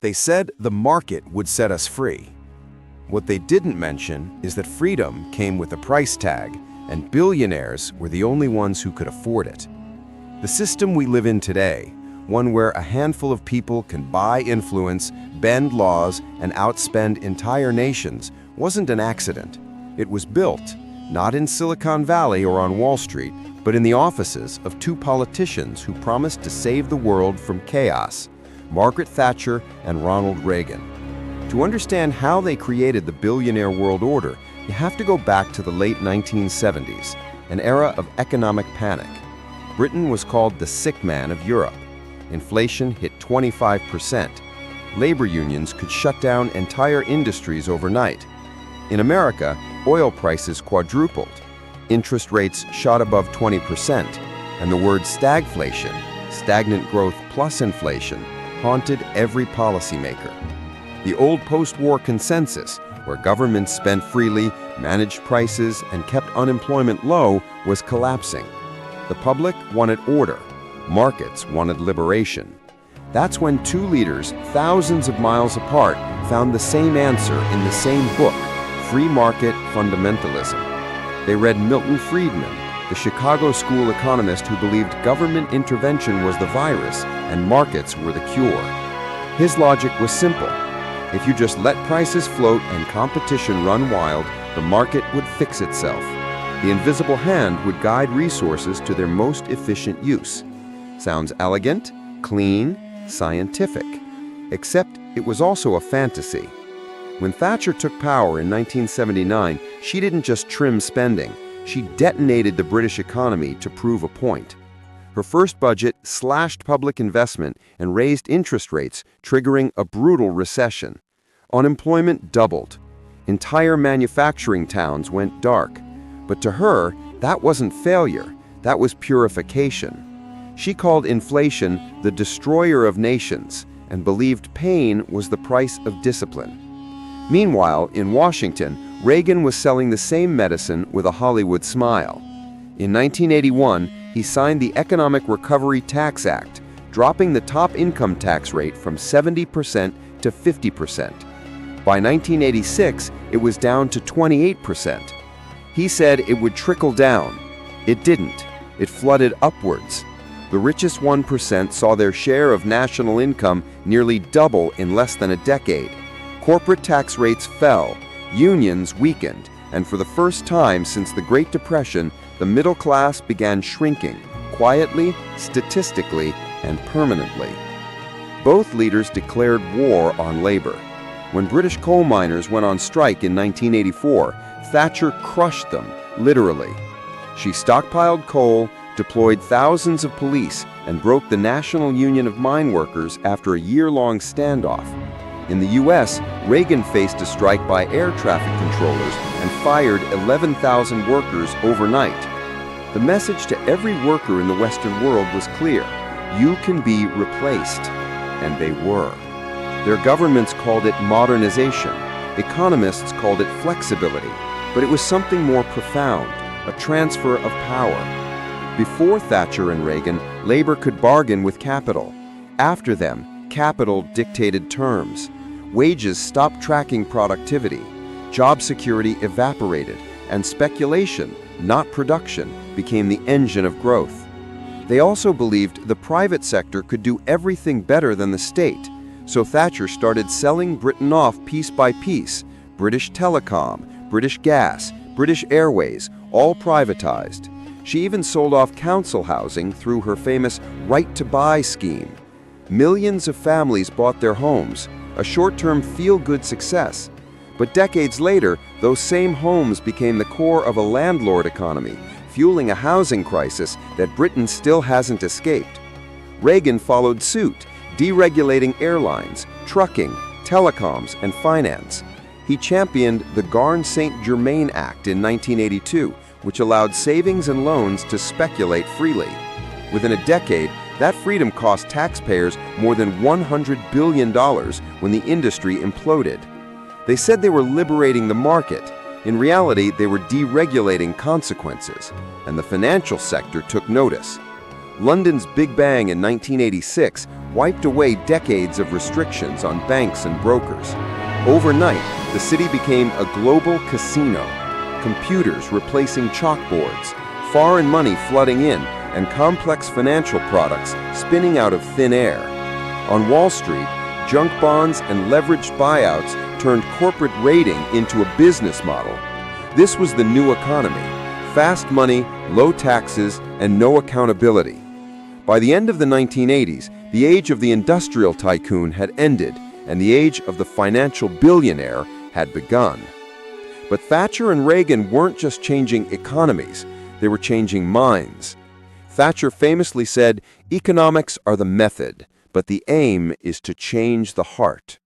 They said the market would set us free. What they didn't mention is that freedom came with a price tag, and billionaires were the only ones who could afford it. The system we live in today, one where a handful of people can buy influence, bend laws, and outspend entire nations, wasn't an accident. It was built, not in Silicon Valley or on Wall Street, but in the offices of two politicians who promised to save the world from chaos, Margaret Thatcher and Ronald Reagan. To understand how they created the billionaire world order, you have to go back to the late 1970s, an era of economic panic. Britain was called the sick man of Europe. Inflation hit 25%. Labor unions could shut down entire industries overnight. In America, oil prices quadrupled. Interest rates shot above 20%, and the word stagflation, stagnant growth plus inflation, haunted every policymaker. The old post-war consensus, where governments spent freely, managed prices, and kept unemployment low, was collapsing. The public wanted order. Markets wanted liberation. That's when two leaders, thousands of miles apart, found the same answer in the same book, Free Market Fundamentalism. They read Milton Friedman, the Chicago school economist who believed government intervention was the virus and markets were the cure. His logic was simple. If you just let prices float and competition run wild, the market would fix itself. The invisible hand would guide resources to their most efficient use. Sounds elegant, clean, scientific. Except it was also a fantasy. When Thatcher took power in 1979, she didn't just trim spending. She detonated the British economy to prove a point. Her first budget slashed public investment and raised interest rates, triggering a brutal recession. Unemployment doubled. Entire manufacturing towns went dark. But to her, that wasn't failure. That was purification. She called inflation the destroyer of nations and believed pain was the price of discipline. Meanwhile, in Washington, Reagan was selling the same medicine with a Hollywood smile. In 1981, he signed the Economic Recovery Tax Act, dropping the top income tax rate from 70% to 50%. By 1986, it was down to 28%. He said it would trickle down. It didn't. It flooded upwards. The richest 1% saw their share of national income nearly double in less than a decade. Corporate tax rates fell, unions weakened, and for the first time since the Great Depression, the middle class began shrinking, quietly, statistically, and permanently. Both leaders declared war on labor. When British coal miners went on strike in 1984, Thatcher crushed them, literally. She stockpiled coal, deployed thousands of police, and broke the National Union of Mine Workers after a year-long standoff. In the U.S., Reagan faced a strike by air traffic controllers and fired 11,000 workers overnight. The message to every worker in the Western world was clear: you can be replaced. And they were. Their governments called it modernization. Economists called it flexibility. But it was something more profound, a transfer of power. Before Thatcher and Reagan, labor could bargain with capital. After them, capital dictated terms. Wages stopped tracking productivity. Job security evaporated, and speculation, not production, became the engine of growth. They also believed the private sector could do everything better than the state, so Thatcher started selling Britain off piece by piece. British Telecom, British Gas, British Airways, all privatized. She even sold off council housing through her famous Right to Buy scheme. Millions of families bought their homes, a short-term feel-good success. But decades later, those same homes became the core of a landlord economy, fueling a housing crisis that Britain still hasn't escaped. Reagan followed suit, deregulating airlines, trucking, telecoms, and finance. He championed the Garn-St. Germain Act in 1982, which allowed savings and loans to speculate freely. Within a decade, that freedom cost taxpayers more than $100 billion when the industry imploded. They said they were liberating the market. In reality, they were deregulating consequences, and the financial sector took notice. London's Big Bang in 1986 wiped away decades of restrictions on banks and brokers. Overnight, the city became a global casino. Computers replacing chalkboards, foreign money flooding in, and complex financial products spinning out of thin air. On Wall Street, junk bonds and leveraged buyouts turned corporate raiding into a business model. This was the new economy: fast money, low taxes, and no accountability. By the end of the 1980s, the age of the industrial tycoon had ended, and the age of the financial billionaire had begun. But Thatcher and Reagan weren't just changing economies, they were changing minds. Thatcher famously said, "Economics are the method, but the aim is to change the heart."